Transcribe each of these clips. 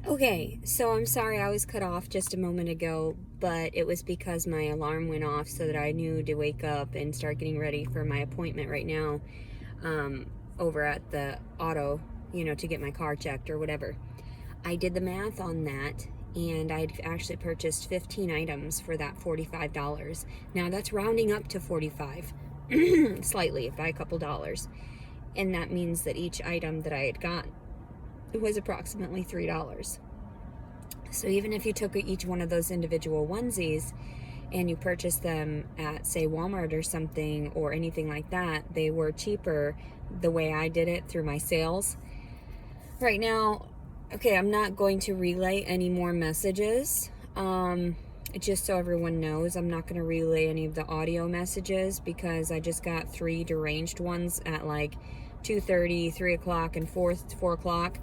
Okay, so I'm sorry I was cut off just a moment ago, but it was because my alarm went off so that I knew to wake up and start getting ready for my appointment right now, um, over at the auto, to get my car checked or whatever. I did the math on that, and I'd actually purchased 15 items for that $45. Now that's rounding up to 45, slightly by a couple dollars. And that means that each item that I had got was approximately $3. So even if you took each one of those individual onesies and you purchased them at, say, Walmart or something or anything like that, they were cheaper the way I did it through my sales. Right now, okay, I'm not going to relay any more messages. Just so everyone knows, I'm not going to relay any of the audio messages because I just got 3 deranged ones at like 2:30, 3 o'clock, and 4 o'clock.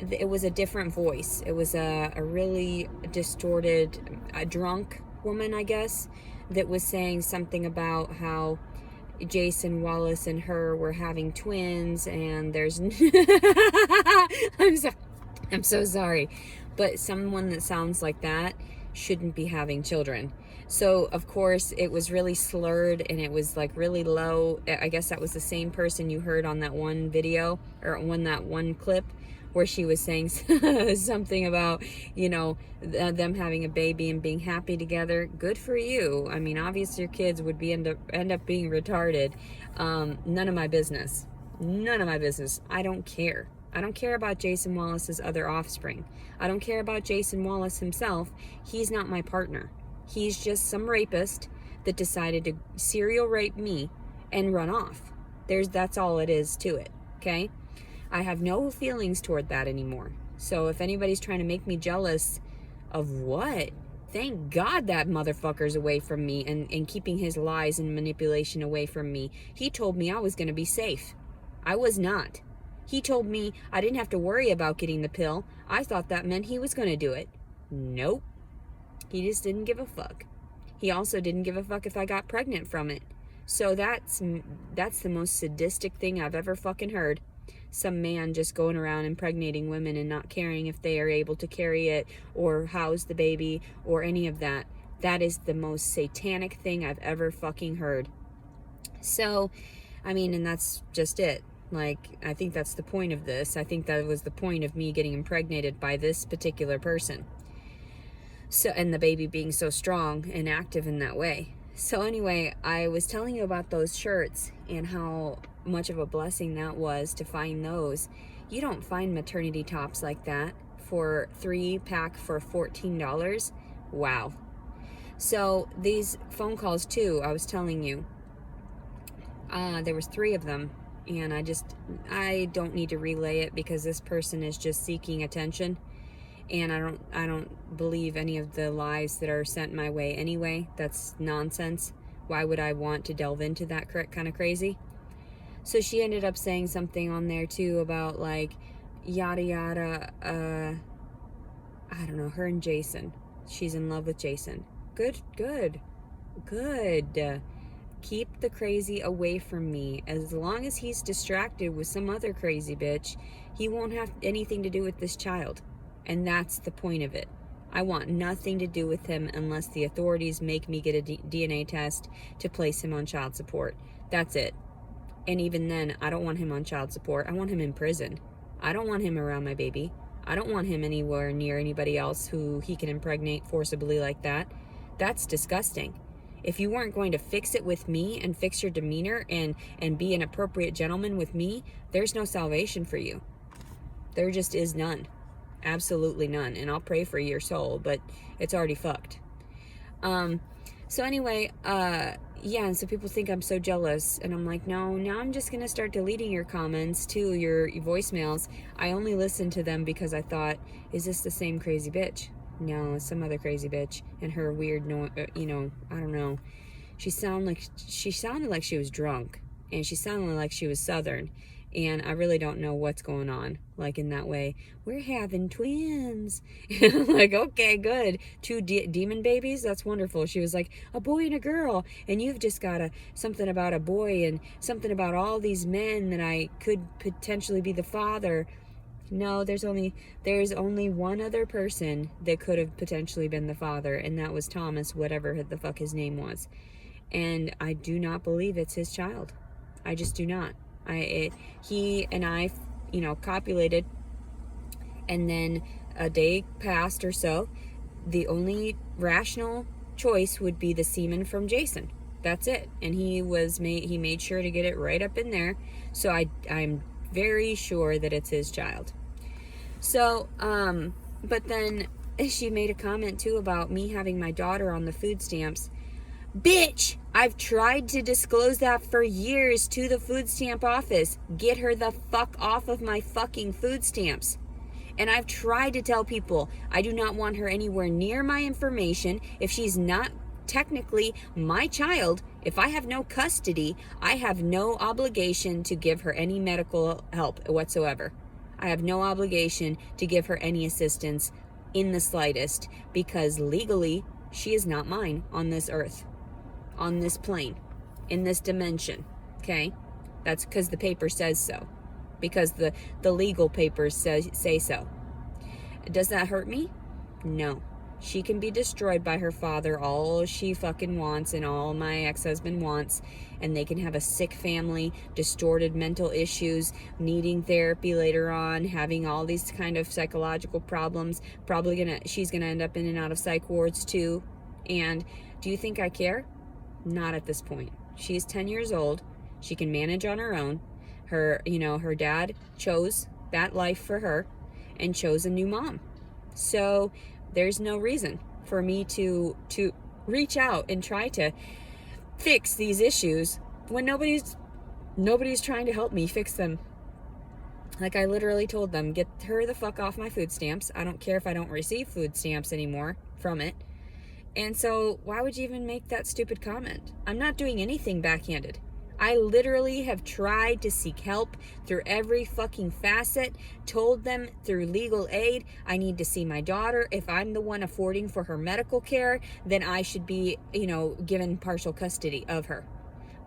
It was a different voice. It was a really distorted, a drunk woman, I guess, that was saying something about how Jason Wallace and her were having twins, and there's I'm so I'm so sorry, but someone that sounds like that shouldn't be having children. So of course it was really slurred and it was like really low. I guess that was the same person you heard on that one video or on that one clip where she was saying something about, them having a baby and being happy together. Good for you. I mean, obviously your kids would be end up being retarded. None of my business. None of my business. I don't care. I don't care about Jason Wallace's other offspring. I don't care about Jason Wallace himself. He's not my partner. He's just some rapist that decided to serial rape me and run off. That's all it is to it, okay? I have no feelings toward that anymore. So if anybody's trying to make me jealous of what, thank God that motherfucker's away from me and keeping his lies and manipulation away from me. He told me I was going to be safe. I was not. He told me I didn't have to worry about getting the pill. I thought that meant he was going to do it. Nope. He just didn't give a fuck. He also didn't give a fuck if I got pregnant from it. So that's the most sadistic thing I've ever fucking heard. Some man just going around impregnating women and not caring if they are able to carry it or house the baby or any of that. That is the most satanic thing I've ever fucking heard. So, I mean, and that's just it. Like, I think that's the point of this. I think that was the point of me getting impregnated by this particular person. So, and the baby being so strong and active in that way. So anyway, I was telling you about those shirts and how much of a blessing that was to find those. You don't find maternity tops like that for 3-pack for $14. Wow. So these phone calls too, I was telling you, there was 3 of them, and I don't need to relay it because this person is just seeking attention, and I don't believe any of the lies that are sent my way anyway. That's nonsense. Why would I want to delve into that kind of crazy? So she ended up saying something on there too about like yada yada. I don't know, her and Jason. She's in love with Jason. Good. Keep the crazy away from me. As long as he's distracted with some other crazy bitch, he won't have anything to do with this child. And that's the point of it. I want nothing to do with him unless the authorities make me get a DNA test to place him on child support. That's it. And even then, I don't want him on child support. I want him in prison. I don't want him around my baby. I don't want him anywhere near anybody else who he can impregnate forcibly like that. That's disgusting. If you weren't going to fix it with me and fix your demeanor and be an appropriate gentleman with me, there's no salvation for you. There just is none. Absolutely none. And I'll pray for your soul, but it's already fucked. So anyway, yeah, and so people think I'm so jealous, and I'm like, no, now I'm just going to start deleting your comments too, your voicemails. I only listened to them because I thought, is this the same crazy bitch? No, it's some other crazy bitch, and her weird, I don't know. She sounded like she was drunk, and she sounded like she was Southern, and I really don't know what's going on, like in that way. We're having twins. And I'm like, okay, good. 2 demon babies? That's wonderful. She was like, a boy and a girl, and you've just got something about a boy and something about all these men that I could potentially be the father. No, there's only one other person that could have potentially been the father, and that was Thomas, whatever the fuck his name was. And I do not believe it's his child. I just do not. He and I, copulated, and then a day passed or so. The only rational choice would be the semen from Jason. That's it. And he made sure to get it right up in there. So I'm very sure that it's his child. So, but then she made a comment too about me having my daughter on the food stamps. Bitch, I've tried to disclose that for years to the food stamp office. Get her the fuck off of my fucking food stamps. And I've tried to tell people I do not want her anywhere near my information. If she's not technically my child, if I have no custody, I have no obligation to give her any medical help whatsoever. I have no obligation to give her any assistance in the slightest, because legally she is not mine on this earth, on this plane, in this dimension. Okay? That's because the paper says so. Because the legal papers say so. Does that hurt me? No. She can be destroyed by her father all she fucking wants and all my ex-husband wants, and they can have a sick family, distorted mental issues, needing therapy later on, having all these kind of psychological problems. She's gonna end up in and out of psych wards too. And do you think I care? Not at this point. She's 10 years old. She can manage on her own. Her dad chose that life for her and chose a new mom. So there's no reason for me to reach out and try to fix these issues when nobody's trying to help me fix them. Like, I literally told them, get her the fuck off my food stamps. I don't care if I don't receive food stamps anymore from it. And so why would you even make that stupid comment? I'm not doing anything backhanded. I literally have tried to seek help through every fucking facet, told them through legal aid, I need to see my daughter. If I'm the one affording for her medical care, then I should be, given partial custody of her.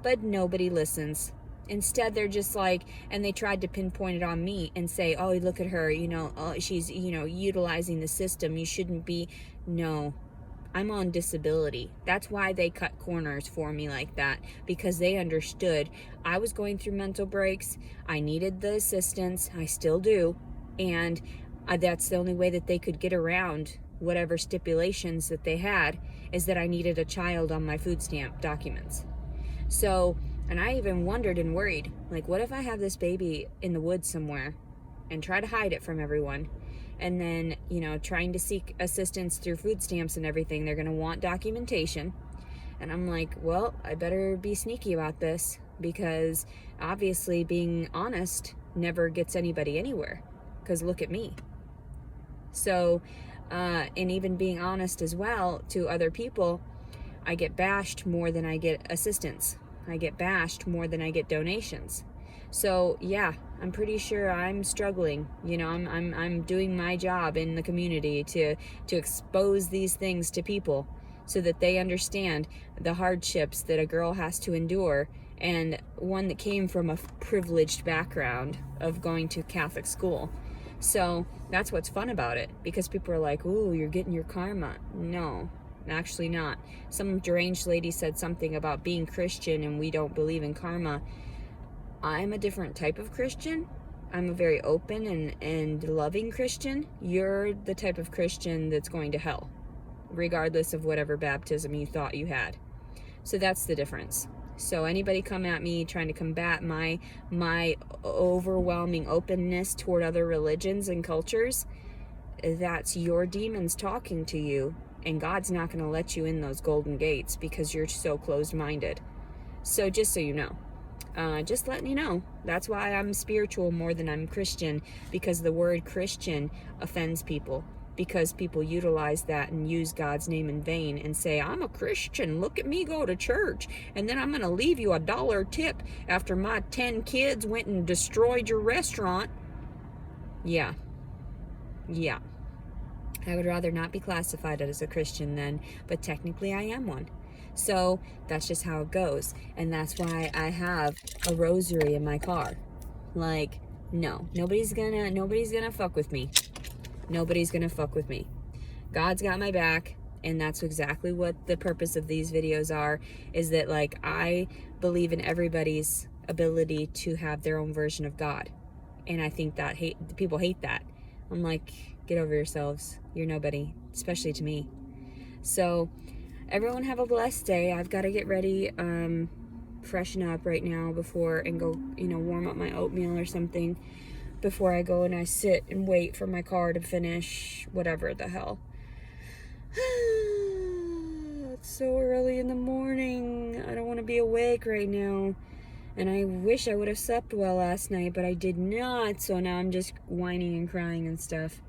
But nobody listens. Instead, they're just like, and they tried to pinpoint it on me and say, oh, look at her, she's, utilizing the system. You shouldn't be. No. I'm on disability. That's why they cut corners for me like that, because they understood I was going through mental breaks. I needed the assistance. I still do. And that's the only way that they could get around whatever stipulations that they had, is that I needed a child on my food stamp documents. So, and I even wondered and worried, like, what if I have this baby in the woods somewhere and try to hide it from everyone? And then, trying to seek assistance through food stamps and everything, they're going to want documentation. And I'm like, well, I better be sneaky about this, because obviously being honest never gets anybody anywhere, because look at me. So, and even being honest as well to other people, I get bashed more than I get assistance. I get bashed more than I get donations. So yeah, I'm pretty sure I'm struggling. I'm doing my job in the community to expose these things to people, so that they understand the hardships that a girl has to endure, and one that came from a privileged background of going to Catholic school. So that's what's fun about it, because people are like, ooh, you're getting your karma. No, actually not. Some deranged lady said something about being Christian and we don't believe in karma. I'm a different type of Christian. I'm a very open and loving Christian. You're the type of Christian that's going to hell, regardless of whatever baptism you thought you had. So that's the difference. So anybody come at me trying to combat my overwhelming openness toward other religions and cultures, that's your demons talking to you, and God's not going to let you in those golden gates because you're so closed-minded. So just so you know. Just letting you know, that's why I'm spiritual more than I'm Christian, because the word Christian offends people, because people utilize that and use God's name in vain and say, I'm a Christian, look at me go to church, and then I'm going to leave you $1 tip after my 10 kids went and destroyed your restaurant. Yeah. I would rather not be classified as a Christian then, but technically I am one. So that's just how it goes. And that's why I have a rosary in my car. Like, No, nobody's gonna fuck with me. Nobody's gonna fuck with me. God's got my back, and that's exactly what the purpose of these videos are, is that, like, I believe in everybody's ability to have their own version of God. And I think that people hate that. I'm like, get over yourselves. You're nobody, especially to me. So everyone have a blessed day. I've got to get ready, freshen up right now before, and go, warm up my oatmeal or something before I go and I sit and wait for my car to finish whatever the hell. It's so early in the morning. I don't want to be awake right now. And I wish I would have slept well last night, but I did not. So now I'm just whining and crying and stuff.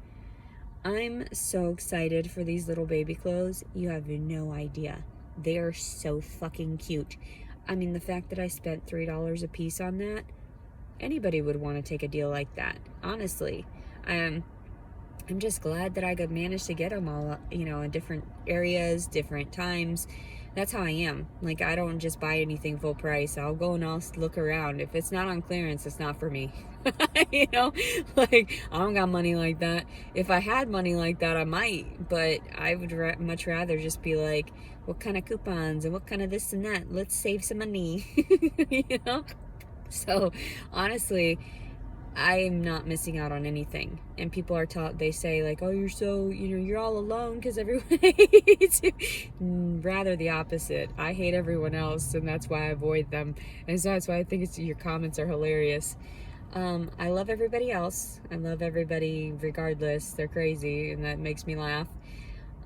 I'm so excited for these little baby clothes. You have no idea. They are so fucking cute. I mean, the fact that I spent $3 a piece on that, anybody would want to take a deal like that. Honestly. I'm just glad that I could manage to get them all, in different areas, different times. That's how I am. Like, I don't just buy anything full price. I'll go and I'll look around. If it's not on clearance, it's not for me. Like, I don't got money like that. If I had money like that, I might. But I would much rather just be like, what kind of coupons and what kind of this and that? Let's save some money. So, honestly, I'm not missing out on anything. And people are they say, like, oh, you're so, you're all alone because everyone hates you. Rather the opposite. I hate everyone else, and that's why I avoid them. And so that's why I think your comments are hilarious. I love everybody else. I love everybody regardless. They're crazy, and that makes me laugh.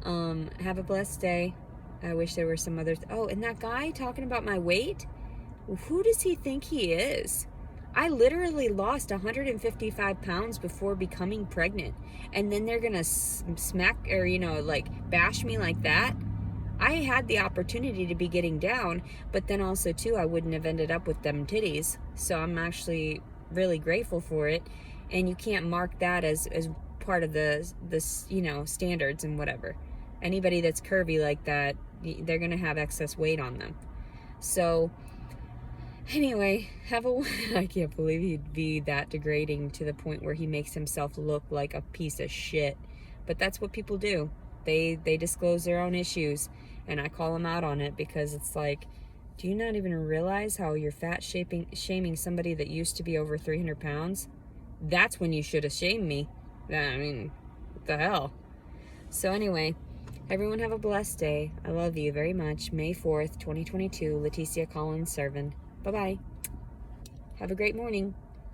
Have a blessed day. I wish there were some other... Oh, and that guy talking about my weight? Who does he think he is? I literally lost 155 pounds before becoming pregnant. And then they're going to smack or, bash me like that. I had the opportunity to be getting down, but then also, too, I wouldn't have ended up with them titties. So I'm actually really grateful for it. And you can't mark that as part of the standards and whatever. Anybody that's curvy like that, they're going to have excess weight on them. So... Anyway, I can't believe he'd be that degrading to the point where he makes himself look like a piece of shit. But that's what people do. They disclose their own issues, and I call them out on it because it's like, do you not even realize how you're shaming somebody that used to be over 300 pounds? That's when you should have shamed me. I mean, what the hell? So anyway, everyone have a blessed day. I love you very much. May 4th, 2022, Leticia Collins Servin. Bye-bye. Have a great morning.